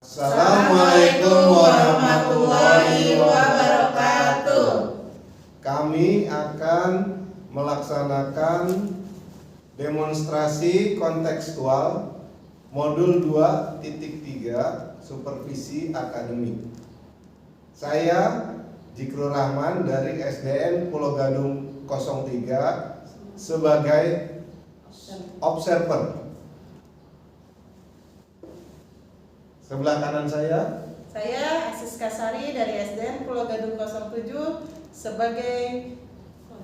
Assalamualaikum warahmatullahi wabarakatuh. Kami akan melaksanakan demonstrasi kontekstual modul 2.3 supervisi akademik. Saya Jikrul Rahman dari SDN Pulau Gadung 03 sebagai observer. Sebelah kanan saya Asis Kasari dari SDN Pulau Gadung 07 sebagai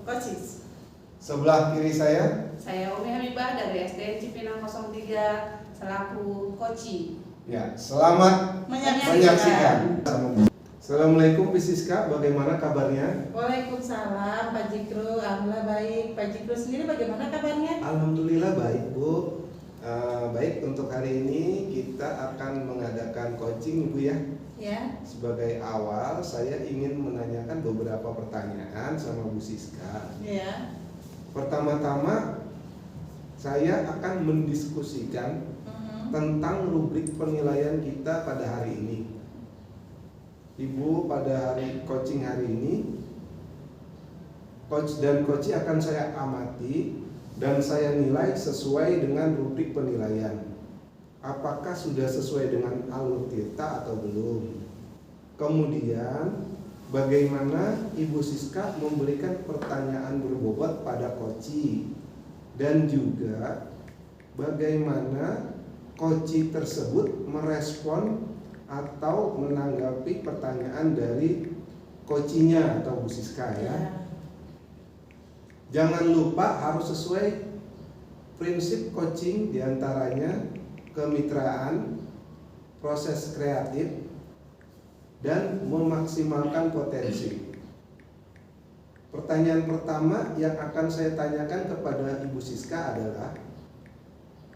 coaches. Sebelah kiri saya Umi Hamibah dari SDN Cipinang 03 selaku coach. Ya, selamat menyaksikan. Assalamualaikum Bu Siska, bagaimana kabarnya? Waalaikumsalam Pak Jikru, alhamdulillah baik. Pak Jikru sendiri bagaimana kabarnya? Alhamdulillah baik Bu. Baik, untuk hari ini kita akan mengadakan coaching Bu ya. Ya. Sebagai awal saya ingin menanyakan beberapa pertanyaan sama Bu Siska. Ya. Pertama-tama saya akan mendiskusikan tentang rubrik penilaian kita pada hari ini. Ibu, pada hari coaching hari ini, coach dan coach akan saya amati dan saya nilai sesuai dengan rubrik penilaian. Apakah sudah sesuai dengan alur tirta atau belum? Kemudian bagaimana Ibu Siska memberikan pertanyaan berbobot pada coach, dan juga bagaimana coach tersebut merespon atau menanggapi pertanyaan dari coachnya atau Bu Siska ya. Jangan lupa harus sesuai prinsip coaching, diantaranya kemitraan, proses kreatif, dan memaksimalkan potensi. Pertanyaan pertama yang akan saya tanyakan kepada Ibu Siska adalah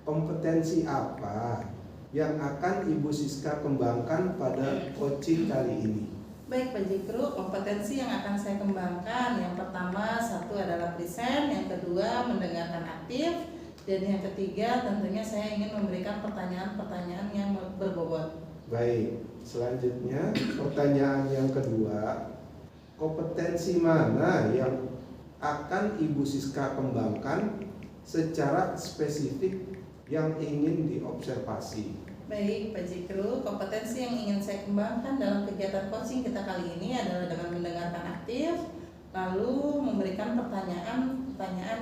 kompetensi apa yang akan Ibu Siska kembangkan pada coaching kali ini? Baik Pak Jikru, kompetensi yang akan saya kembangkan yang pertama, satu adalah present, yang kedua mendengarkan aktif, dan yang ketiga tentunya saya ingin memberikan pertanyaan-pertanyaan yang berbobot. Baik, selanjutnya pertanyaan yang kedua, kompetensi mana yang akan Ibu Siska kembangkan secara spesifik yang ingin diobservasi? Baik Pak Jikru, kompetensi yang ingin saya kembangkan dalam kegiatan coaching kita kali ini adalah dengan mendengarkan aktif, lalu memberikan pertanyaan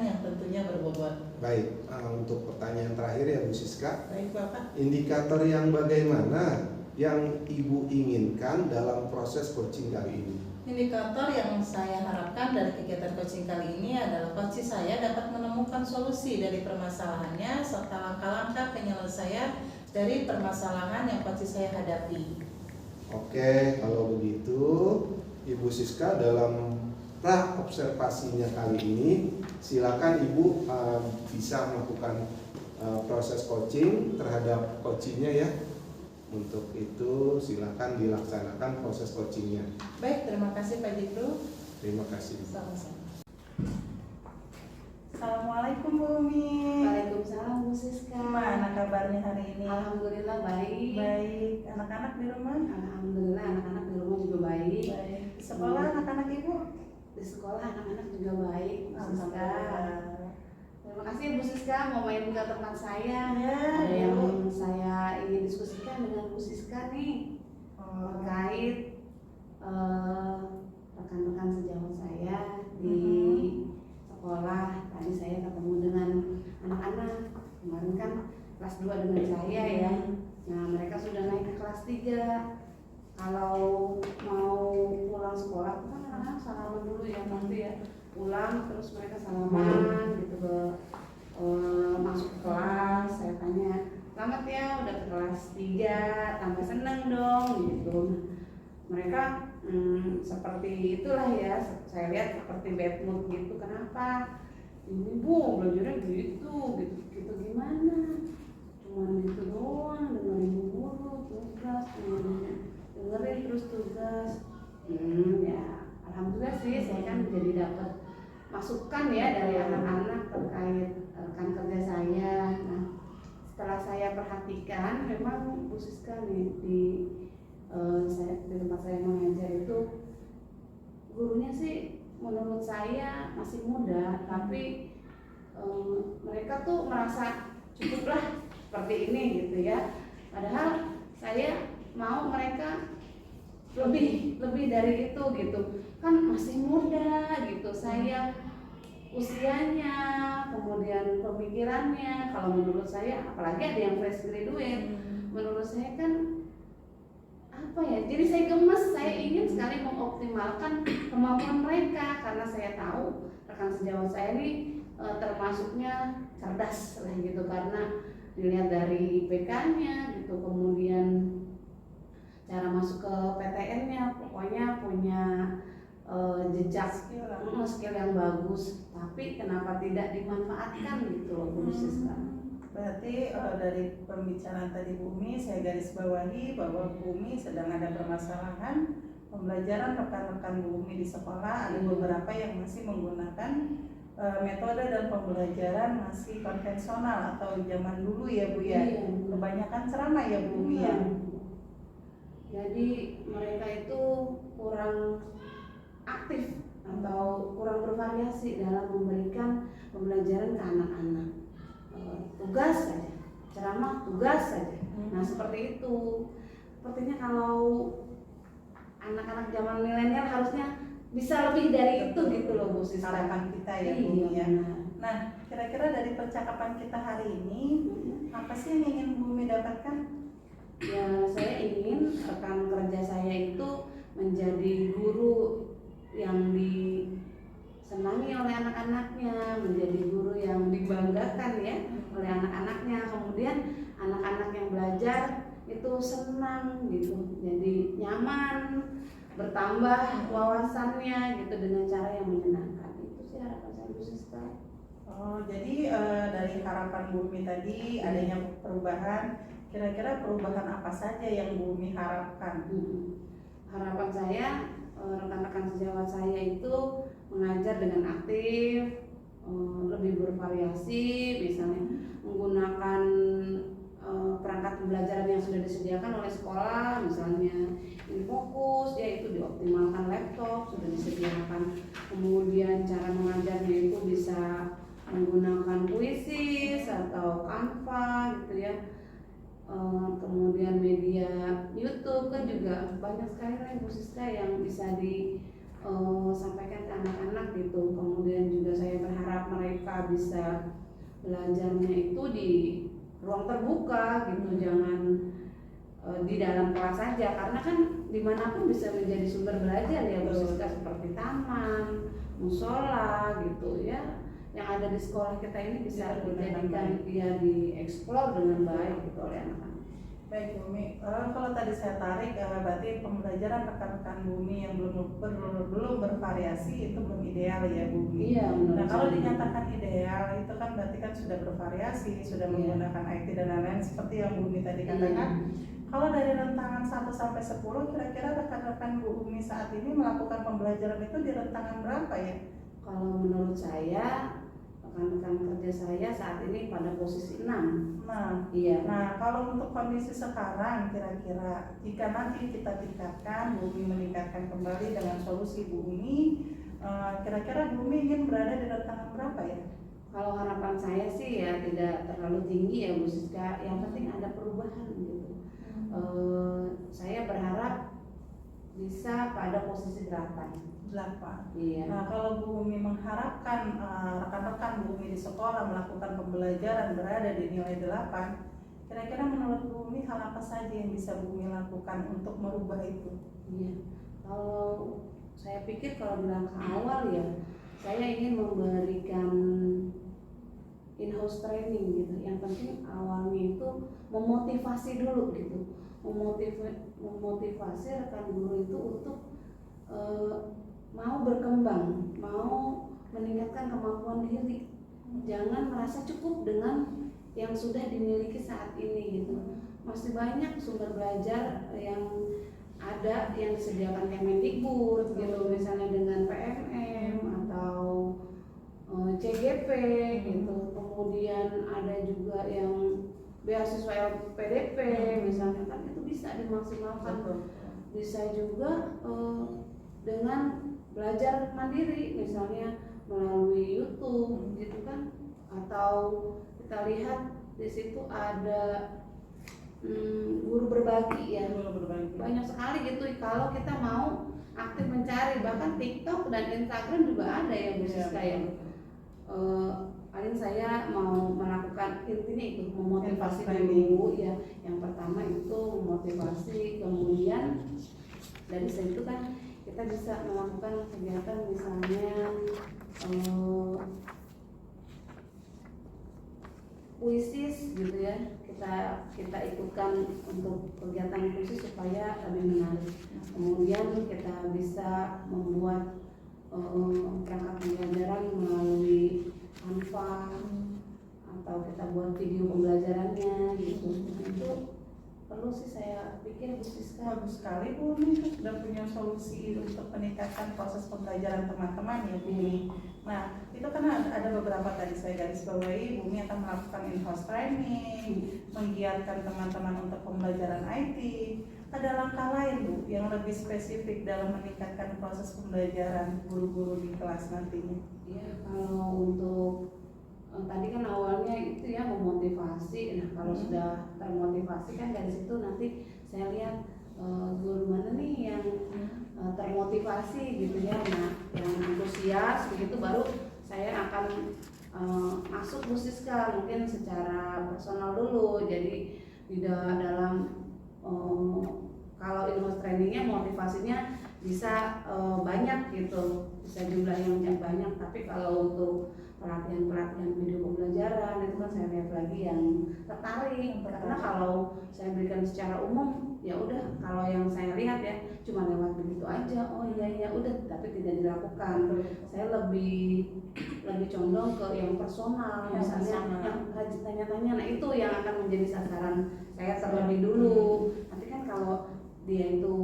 yang tentunya berbobot. Baik, untuk pertanyaan terakhir ya Bu Siska. Baik Bapak. Indikator yang bagaimana yang Ibu inginkan dalam proses coaching kali ini? Indikator yang saya harapkan dari kegiatan coaching kali ini adalah coach saya dapat menemukan solusi dari permasalahannya serta langkah-langkah penyelesaian dari permasalahan yang coach saya hadapi. Oke, kalau begitu Ibu Siska dalam pra observasinya kali ini silakan Ibu bisa melakukan proses coaching terhadap coachingnya ya. Untuk itu silakan dilaksanakan proses coachingnya. Baik, terima kasih Pak Jikru. Terima kasih. Sama-sama. Assalamualaikum Bu Umi. Waalaikumsalam Bu Siska. Gimana kabarnya hari ini? Alhamdulillah baik. Baik. Anak-anak di rumah? Alhamdulillah anak-anak di rumah juga baik. Baik. Di sekolah anak-anak Ibu? Di sekolah anak-anak juga baik. Bu Siska. Alhamdulillah. Terima kasih Bu Siska mau main ke tempat saya. Ya, Ada Ibu. yang saya ingin diskusikan dengan Bu Siska nih terkait rekan-rekan sejawat saya di sekolah. Tadi saya ketemu dengan anak-anak kemarin kan kelas 2 dengan saya ya. Nah mereka sudah naik ke kelas 3. Kalau mau pulang sekolah kan anak-anak salaman dulu ya nanti ya, pulang terus mereka salaman gitu ke masuk ke kelas. Saya tanya, selamat ya udah ke kelas 3, tambah seneng dong gitu. Mereka seperti itulah ya, saya lihat seperti bad mood gitu. Kenapa? Ini Bu belajarnya gitu gimana? Cuman gitu doang, dengerin guru tugas, dengerin terus tugas. Ya alhamdulillah sih saya kan jadi dapat masukan ya dari anak-anak terkait rekan kerja saya. Nah setelah saya perhatikan memang Bu Siska nih di tempat saya mengajar itu gurunya sih menurut saya masih muda, tapi mereka tuh merasa cukuplah seperti ini gitu ya. Padahal saya mau mereka lebih dari itu gitu, kan masih muda gitu saya usianya, kemudian pemikirannya. Kalau menurut saya, apalagi ada yang fresh graduate, menurut saya kan apa ya, jadi saya gemes, saya ingin sekali mengoptimalkan kemampuan mereka karena saya tahu rekan sejawat saya ini termasuknya cerdas lah gitu, karena dilihat dari IPK-nya gitu, kemudian cara masuk ke PTN-nya, pokoknya punya jejak skill yang bagus, tapi kenapa tidak dimanfaatkan gitu loh Bu Siska. Berarti dari pembicaraan tadi Bu Umi, saya garis bawahi bahwa Bu Umi sedang ada permasalahan pembelajaran rekan-rekan Bu Umi di sekolah. Ada beberapa yang masih menggunakan metode dan pembelajaran masih konvensional atau zaman dulu ya Bu ya. Kebanyakan ceramah ya Bu Umi ya. Jadi mereka itu kurang aktif atau kurang bervariasi dalam memberikan pembelajaran ke anak-anak. Tugas saja, ceramah tugas saja. Nah seperti itu. Sepertinya kalau anak-anak zaman milenial harusnya bisa lebih dari itu gitu loh Bu Siska. Harapan kita ya Bu Umi ya. Nah kira-kira dari percakapan kita hari ini apa sih yang ingin Bu Umi dapatkan? Ya saya ingin rekan kerja saya itu menjadi guru yang disenangi oleh anak-anaknya, menjadi guru yang dibanggakan ya oleh anak-anaknya, kemudian anak-anak yang belajar itu senang gitu, jadi nyaman, bertambah wawasannya gitu dengan cara yang menyenangkan. Itu sih harapan saya Bu Siska. Oh jadi dari harapan Bu Umi tadi adanya perubahan, kira-kira perubahan apa saja yang Bu Umi harapkan? Harapan saya rekan-rekan sejawat saya itu mengajar dengan aktif, lebih bervariasi, misalnya menggunakan perangkat pembelajaran yang sudah disediakan oleh sekolah, misalnya InFocus, yaitu dioptimalkan laptop sudah disediakan, kemudian cara mengajarnya itu bisa menggunakan Quizzes atau Canva gitu ya. Kemudian media YouTube kan juga banyak sekali lah Bu Siska yang bisa disampaikan ke anak-anak gitu. Kemudian juga saya berharap mereka bisa belajarnya itu di ruang terbuka gitu, jangan di dalam kelas saja, karena kan dimanapun bisa menjadi sumber belajar ya Bu Siska, seperti taman, musola gitu ya. Yang ada di sekolah kita ini bisa dijadikan dia dieksplor dengan baik gitu oleh anak-anak. Baik Bu Umi, kalau tadi saya tarik berarti pembelajaran rekan-rekan Bu Umi yang belum bervariasi itu belum ideal ya Bu Umi. Iya, nah kalau dinyatakan ideal itu kan berarti kan sudah bervariasi, sudah menggunakan IT dan lain-lain seperti yang Bu Umi tadi katakan. Kalau dari rentangan 1 sampai 10 kira-kira rekan-rekan Bu Umi saat ini melakukan pembelajaran itu di rentangan berapa ya? Kalau menurut saya rekan-rekan kerja saya saat ini pada posisi 6. Iya. Nah, kalau untuk kondisi sekarang kira-kira jika nanti kita tingkatkan, Bu Umi meningkatkan kembali dengan solusi Bu Umi, kira-kira Bu Umi ingin berada di rentangan berapa ya? Kalau harapan saya sih ya tidak terlalu tinggi ya Bu Siska, yang penting ada perubahan gitu. Saya berharap bisa pada posisi 8. Iya. Nah, kalau Bu Umi mengharapkan rekan-rekan Bu Umi di sekolah melakukan pembelajaran berada di nilai 8, kira-kira menurut Bu Umi hal apa saja yang bisa Bu Umi lakukan untuk merubah itu? Iya. Kalau saya pikir kalau di langkah awal ya, saya ingin memberikan in-house training gitu. Yang penting awalnya itu memotivasi dulu gitu. Memotivasi rekan guru itu untuk mau berkembang, mau meningkatkan kemampuan diri. Jangan merasa cukup dengan yang sudah dimiliki saat ini gitu. Masih banyak sumber belajar yang ada yang disediakan Kemendikbud gitu, misalnya dengan PMM atau CGP gitu. Kemudian ada juga yang beasiswa LPDP misalnya, kan itu bisa dimaksimalkan. Bisa juga dengan belajar mandiri misalnya melalui YouTube gitu kan, atau kita lihat di situ ada guru berbagi ya, banyak sekali gitu kalau kita mau aktif mencari. Bahkan TikTok dan Instagram juga ada ya Bu Siska ya. Paling saya mau melakukan intinya itu memotivasi dulu ya. Yang pertama itu memotivasi, kemudian dari situ kan kita bisa melakukan kegiatan misalnya puisis gitu ya, kita ikutkan untuk kegiatan puisis supaya lebih menarik. Kemudian kita bisa membuat perangkat pembelajaran melalui Canva atau kita buat video pembelajarannya gitu. Nah, itu perlu sih saya pikir Bu Siska. Bagus sekali Bu, ini sudah punya solusi untuk meningkatkan proses pembelajaran teman-teman ya Bu. Nah itu kan ada beberapa tadi saya garis bawahi, Bumi akan melakukan in-house training, menggiatkan teman-teman untuk pembelajaran IT. Ada langkah lain Bu yang lebih spesifik dalam meningkatkan proses pembelajaran guru-guru di kelas nantinya? Ya kalau untuk tadi kan awalnya itu ya memotivasi. Nah kalau sudah termotivasi kan dari situ nanti saya lihat guru mana nih yang termotivasi gitu ya, nah yang antusias begitu baru saya akan masuk Bu Siska mungkin secara personal dulu. Jadi tidak dalam kalau in-house trainingnya motivasinya bisa banyak gitu, bisa jumlah yang banyak. Tapi kalau untuk pelatihan video pembelajaran itu kan saya lihat lagi yang tertarik, karena kalau saya berikan secara umum ya udah, kalau yang saya lihat ya cuma lewat begitu aja, oh iya udah, tapi tidak dilakukan. Saya lebih condong ke yang personal, misalnya yang rajin tanya-tanya. Nah itu yang akan menjadi sasaran saya terlebih dulu. Nanti kan kalau dia itu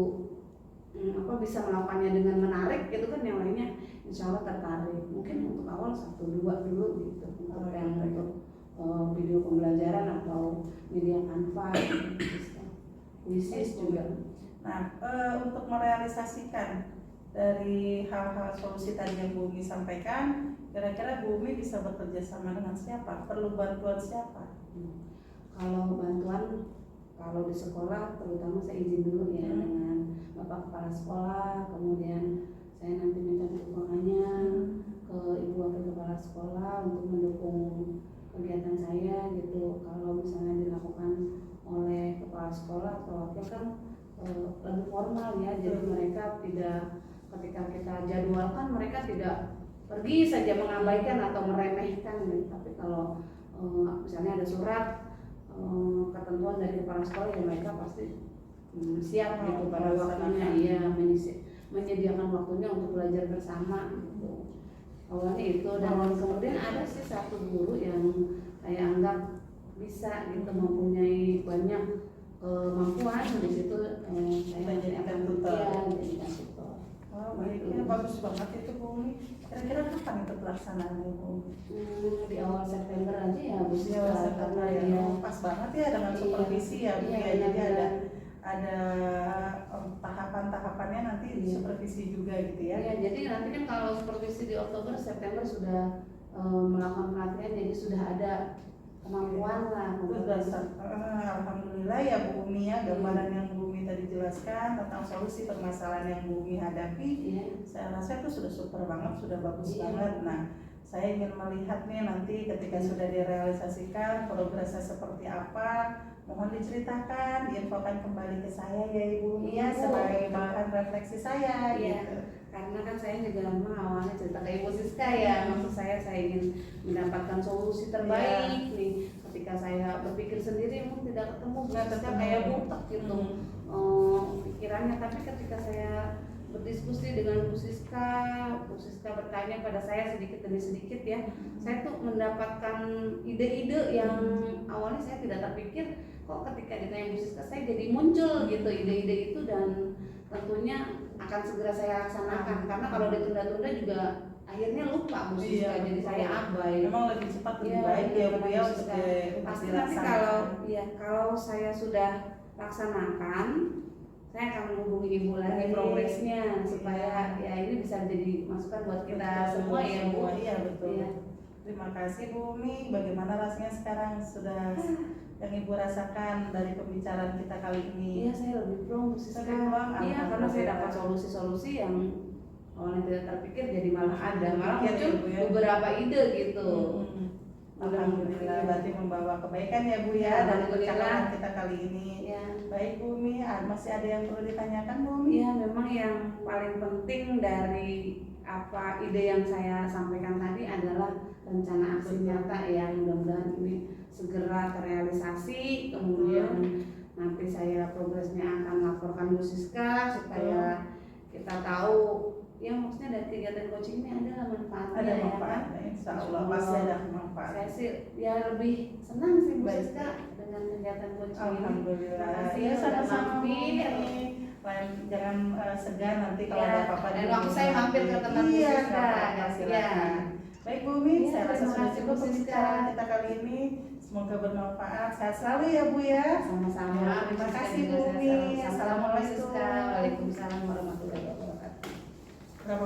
bisa melakukannya dengan menarik gitu kan, yang lainnya insya Allah tertarik. Mungkin untuk awal 1-2 dulu gitu untuk yang untuk video pembelajaran atau media Canva puisis juga. Nah untuk merealisasikan dari hal-hal solusi tadi yang Bu Umi sampaikan, kira-kira Bu Umi bisa bekerja sama dengan siapa? Perlu bantuan siapa? Kalau bantuan, kalau di sekolah terutama saya izin dulu ya dengan Bapak Kepala Sekolah, kemudian saya nanti minta dukungannya ke Ibu Wakil Kepala Sekolah untuk mendukung kegiatan saya gitu. Kalau misalnya dilakukan oleh Kepala Sekolah atau wakil kan lebih formal ya, jadi mereka tidak, ketika kita jadwalkan mereka tidak pergi saja mengabaikan atau meremehkan gitu. Tapi kalau misalnya ada surat ketentuan dari Kepala Sekolah ya mereka pasti siap gitu pada waktunya, iya menyediakan waktunya untuk belajar bersama gitu. Awalnya itu, dan kemudian ada sih satu guru yang saya anggap bisa gitu, mempunyai banyak kemampuan di situ, saya jadikan tutor. Jadikan tutor. Oh baik, ya, bagus banget itu Bu Umi. Kira-kira kapan itu pelaksanaannya Bu Umi? Di awal September aja ya Bu Siska. Di awal September ya. Pas banget ya dengan supervisi ya Bu ya. Jadi ada tahapan-tahapannya nanti di supervisi juga gitu ya. Iya, jadi nanti kan kalau supervisi di Oktober, September sudah melakukan pelatihan, jadi sudah ada kemampuan lah. Alhamdulillah ya Bu Umi ya, gambaran yang Bu Umi tadi jelaskan tentang solusi permasalahan yang Bu Umi hadapi, saya rasa itu sudah super banget, sudah bagus banget. Nah saya ingin melihat nih nanti ketika sudah direalisasikan progresnya seperti apa. Mohon diceritakan, diinfokan kembali ke saya ya Ibu Umi ya, sebagai bahan refleksi saya gitu. Karena kan saya juga memang awalnya cerita ke Ibu Siska ya, maksud saya ingin mendapatkan solusi terbaik nih. Ketika saya berpikir sendiri mungkin tidak ketemu Bu Siska, kayak butek gitu pikirannya. Tapi ketika saya berdiskusi dengan Bu Siska bertanya pada saya sedikit demi sedikit ya, saya tuh mendapatkan ide-ide yang awalnya saya tidak terpikir, kok ketika ditanya Bu Siska saya jadi muncul gitu ide-ide itu, dan tentunya akan segera saya laksanakan, karena kalau ditunda-tunda juga akhirnya lupa Bu Siska, Iya, jadi betul. saya abai. Memang lebih cepat lebih Iya, baik ya Bu ya Bu untuk Siska. Pasti nanti dilaksanakan. kalau saya sudah laksanakan, saya akan menghubungi Ibu lagi Baik. progresnya supaya ya ini bisa jadi masukan buat kita semua ya Bu. Iya betul. Iya. Terima kasih Bu Umi. Bagaimana rasanya sekarang sudah yang Ibu rasakan dari pembicaraan kita kali ini? Iya, saya lebih plong Bu Siska. Lebih plong, Iya, karena saya dapat solusi-solusi yang awalnya tidak terpikir jadi malah ada, malah Pikir ya, muncul Bu, ya. beberapa ide gitu. Alhamdulillah, berarti membawa kebaikan ya Bu ya dari Alhamdulillah. percakapan kita kali ini. Ya, Baik Bu Umi, masih ada yang perlu ditanyakan Bu Umi? iya memang yang paling penting dari apa ide yang saya sampaikan tadi adalah rencana aksi nyata yang mudah-mudahan ini segera terrealisasi, kemudian nanti saya progresnya akan laporkan Bu Siska supaya kita tahu ya, maksudnya dari kegiatan coaching ini ada manfaatnya. Ada ya, manfaatnya, kan? insya Allah pasti ada manfaat. Saya sih ya lebih senang sih Bu Baik. Siska dengan kegiatan coaching ini. Alhamdulillah. Terima kasih Ya, sudah sama-sama Bu mampir. Umi. Jangan segan nanti kalau Ya, ada apa-apa dan juga waktu saya mampir ke tempat Bu Iya, Siska. nggak apa-apa, Ya. silakan. Baik Bu Umi, Iya, saya rasa terima sudah kasih, cukup Bu Siska. pembicaraan kita kali ini. Semoga bermanfaat. Sehat selalu ya Bu ya. Sama-sama. Ya, terima Bu Siska kasih, juga Bu sehat Umi. selalu. Sama-sama, Bu Assalamualaikum. Siska. Waalaikumsalam warahmatullahi wabarakatuh. Berapa?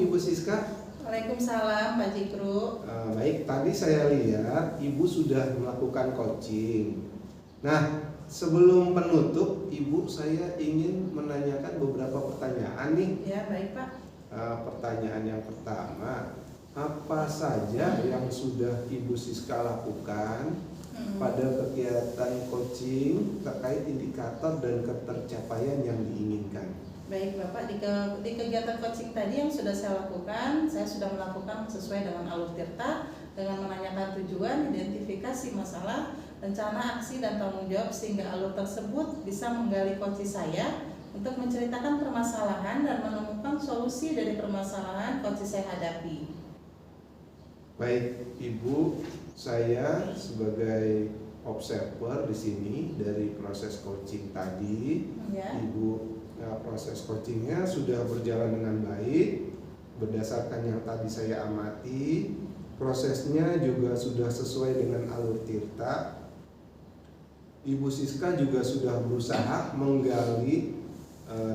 Ibu Siska. Waalaikumsalam Pak Jikru. Baik, tadi saya lihat Ibu sudah melakukan coaching. Nah, sebelum penutup, Ibu saya ingin menanyakan beberapa pertanyaan nih. Ya baik Pak. Pertanyaan yang pertama, apa saja yang sudah Ibu Siska lakukan pada kegiatan coaching terkait indikator dan ketercapaian yang diinginkan? Baik Bapak, di kegiatan coaching tadi yang sudah saya lakukan, saya sudah melakukan sesuai dengan alur tirta dengan menanyakan tujuan, identifikasi masalah, rencana aksi dan tanggung jawab sehingga alur tersebut bisa menggali coaching saya untuk menceritakan permasalahan dan menemukan solusi dari permasalahan coaching saya hadapi. Baik, Ibu, saya sebagai observer di sini dari proses coaching tadi, Ya. Ibu proses coachingnya sudah berjalan dengan baik berdasarkan yang tadi saya amati. Prosesnya juga sudah sesuai dengan alur tirta. Ibu Siska juga sudah berusaha menggali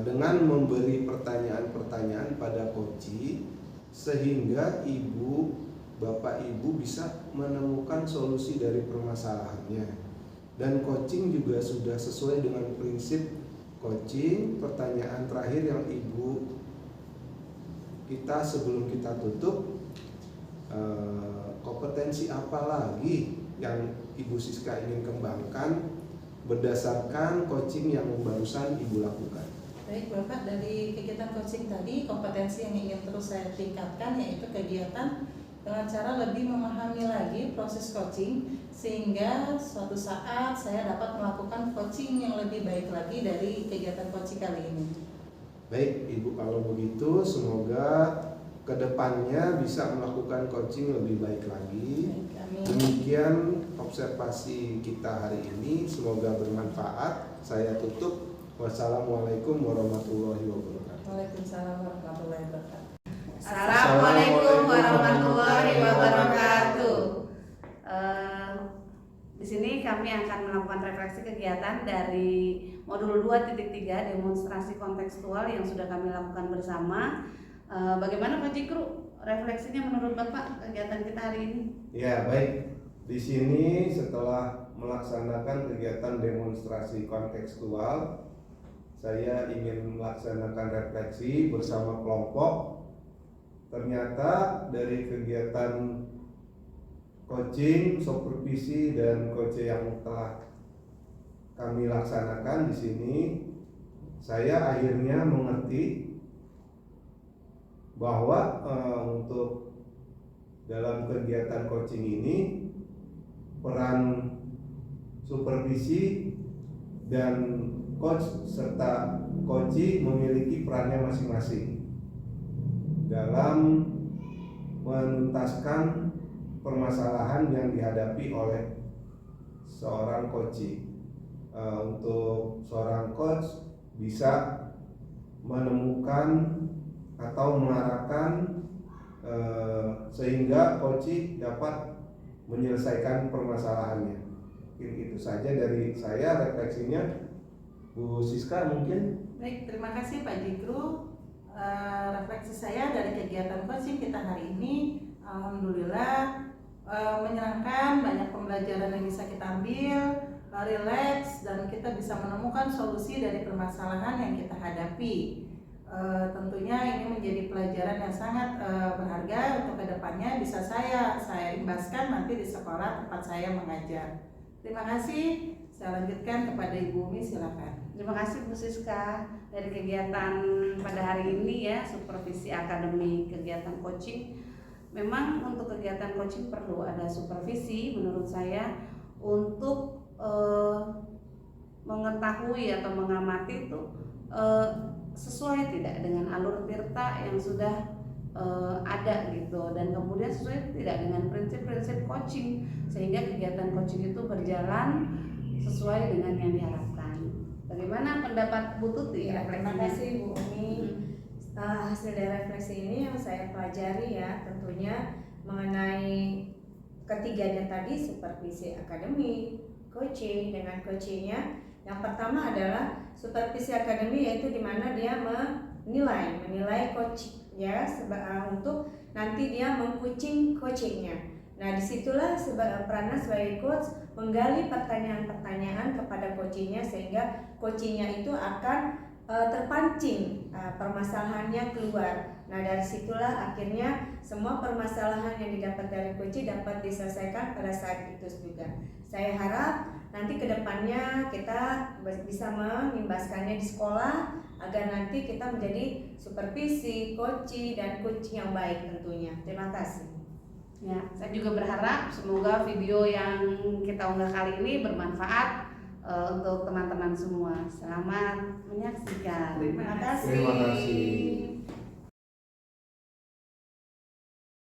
dengan memberi pertanyaan-pertanyaan pada coach, sehingga Bapak Ibu bisa menemukan solusi dari permasalahannya. Dan coaching juga sudah sesuai dengan prinsip coaching. Pertanyaan terakhir yang kita sebelum kita tutup, kompetensi apa lagi yang Ibu Siska ingin kembangkan berdasarkan coaching yang barusan Ibu lakukan? Baik Bapak, dari kegiatan coaching tadi kompetensi yang ingin terus saya tingkatkan yaitu kegiatan dengan cara lebih memahami lagi proses coaching sehingga suatu saat saya dapat melakukan coaching yang lebih baik lagi dari kegiatan coaching kali ini. Baik Ibu, kalau begitu semoga kedepannya bisa melakukan coaching lebih baik lagi. Baik, amin. Demikian observasi kita hari ini, semoga bermanfaat. Saya tutup. Wassalamualaikum warahmatullahi wabarakatuh. Waalaikumsalam warahmatullahi wabarakatuh. Assalamualaikum warahmatullahi wabarakatuh. Di sini kami akan melakukan refleksi kegiatan dari modul 2.3 demonstrasi kontekstual yang sudah kami lakukan bersama. Bagaimana Pak Jikru? Refleksinya menurut Bapak kegiatan kita hari ini? Ya, baik. Di sini setelah melaksanakan kegiatan demonstrasi kontekstual, saya ingin melaksanakan refleksi bersama kelompok. Ternyata dari kegiatan coaching, supervisi dan coaching yang telah kami laksanakan di sini, saya akhirnya mengerti bahwa untuk dalam kegiatan coaching ini peran supervisi dan coach serta coaching memiliki perannya masing-masing dalam menuntaskan permasalahan yang dihadapi oleh seorang coaching. untuk seorang coach bisa menemukan atau mengarahkan sehingga coach dapat menyelesaikan permasalahannya. Mungkin itu saja dari saya refleksinya. Bu Siska mungkin. Baik, terima kasih Pak Jikru. Refleksi saya dari kegiatan coaching kita hari ini, alhamdulillah menyenangkan, banyak pembelajaran yang bisa kita ambil, rileks, dan kita bisa menemukan solusi dari permasalahan yang kita hadapi. Tentunya ini menjadi pelajaran yang sangat berharga untuk kedepannya bisa saya imbaskan nanti di sekolah tempat saya mengajar. Terima kasih. Saya lanjutkan kepada Ibu Umi, silakan. Terima kasih Bu Siska. Dari kegiatan pada hari ini ya, supervisi akademi kegiatan coaching. Memang untuk kegiatan coaching perlu ada supervisi menurut saya untuk mengetahui atau mengamati itu sesuai tidak dengan alur tirta yang sudah ada gitu, dan kemudian sesuai tidak dengan prinsip-prinsip coaching sehingga kegiatan coaching itu berjalan sesuai dengan yang diharapkan. Bagaimana pendapat Bu Tuti? Ya, terima kasih Bu Umi. Hasil dari refleksi ini yang saya pelajari ya tentunya mengenai ketiganya tadi, supervisi akademi, coaching dengan coachingnya. Yang pertama adalah supervisi akademi, yaitu di mana dia menilai coach ya untuk nanti dia mengcoaching coachingnya. Nah disitulah peranan sebagai coach menggali pertanyaan-pertanyaan kepada coachingnya sehingga coachingnya itu akan terpancing permasalahannya keluar. Nah dari situlah akhirnya semua permasalahan yang didapat dari coaching dapat diselesaikan pada saat itu juga. Saya harap nanti kedepannya kita bisa mengimbaskannya di sekolah agar nanti kita menjadi supervisi, coaching dan coaching yang baik tentunya. Terima kasih. Ya, saya juga berharap semoga video yang kita unggah kali ini bermanfaat untuk teman-teman semua. Selamat menyaksikan. Terima kasih. Terima kasih.